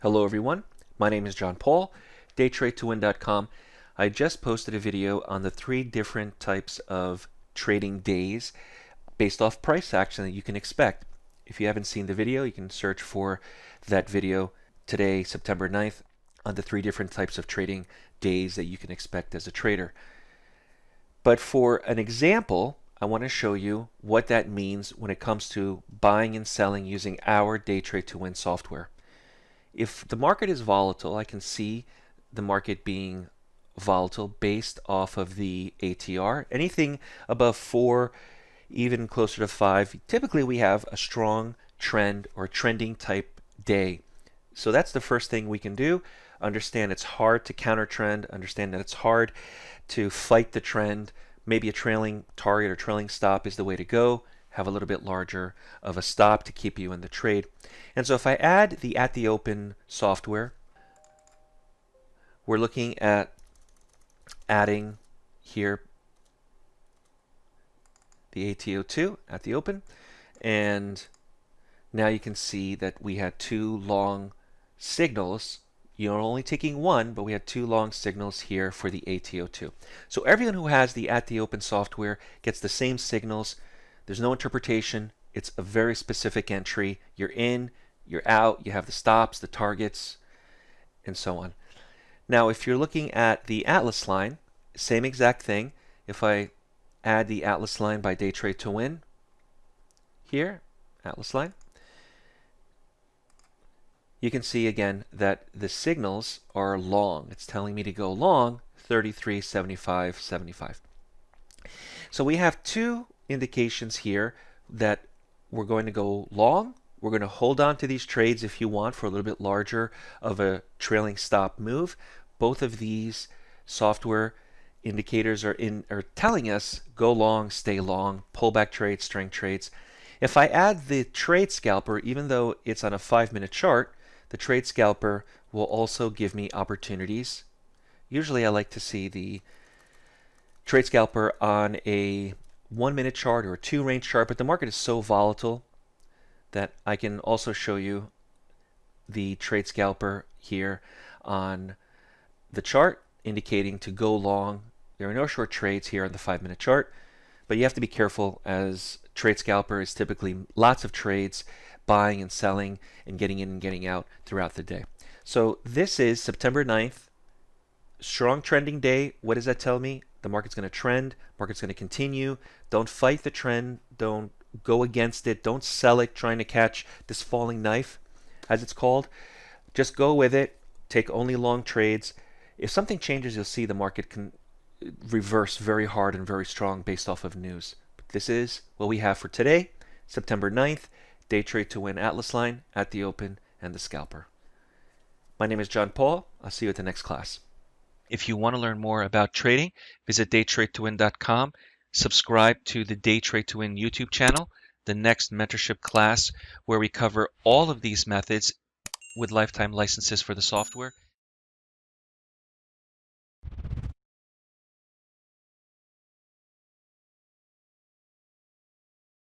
Hello everyone, my name is John Paul, DayTradeToWin.com. I just posted a video on the 3 different types of trading days based off price action that you can expect. If you haven't seen the video, you can search for that video today, September 9th, on the 3 different types of trading days that you can expect as a trader. But for an example, I want to show you what that means when it comes to buying and selling using our DayTradeToWin software. If the market is volatile, I can see the market being volatile based off of the ATR. Anything above 4, even closer to 5, typically we have a strong trend or trending type day. So that's the first thing we can do. Understand it's hard to counter trend, understand that it's hard to fight the trend. Maybe a trailing target or trailing stop is the way to go. Have a little bit larger of a stop to keep you in the trade. And so if I add the at the open software, we're looking at adding here the ATO2 at the open, and now you can see that we had 2 long signals. You're only taking 1, but we had 2 long signals here for the ATO2. So everyone who has the at the open software gets the same signals. There's no interpretation. It's a very specific entry. You're in, you're out, you have the stops, the targets, and so on. Now, if you're looking at the Atlas line, same exact thing. If I add the Atlas line by DayTradeToWin here, Atlas line, you can see again that the signals are long. It's telling me to go long 33, 75, 75. So we have 2 indications here that we're going to go long. We're going to hold on to these trades if you want for a little bit larger of a trailing stop move. Both of these software indicators are telling us go long, stay long, pullback trades, strength trades. If I add the TradeScalper, even though it's on a 5-minute chart, the TradeScalper will also give me opportunities. Usually I like to see the TradeScalper on a 1-minute chart or a 2-range chart, but the market is so volatile that I can also show you the TradeScalper here on the chart indicating to go long. There are no short trades here on the 5-minute chart, but you have to be careful as TradeScalper is typically lots of trades, buying and selling and getting in and getting out throughout the day. So this is September 9th, strong trending day. What does that tell me? The market's going to trend, market's going to continue. Don't fight the trend, don't go against it, don't sell it trying to catch this falling knife, as it's called. Just go with it, take only long trades. If something changes, you'll see the market can reverse very hard and very strong based off of news. But this is what we have for today, September 9th, DayTradeToWin Atlas line at the open and the scalper. My name is John Paul. I'll see you at the next class. If you want to learn more about trading, visit DayTradeToWin.com. Subscribe to the DayTradeToWin YouTube channel, the next mentorship class where we cover all of these methods with lifetime licenses for the software.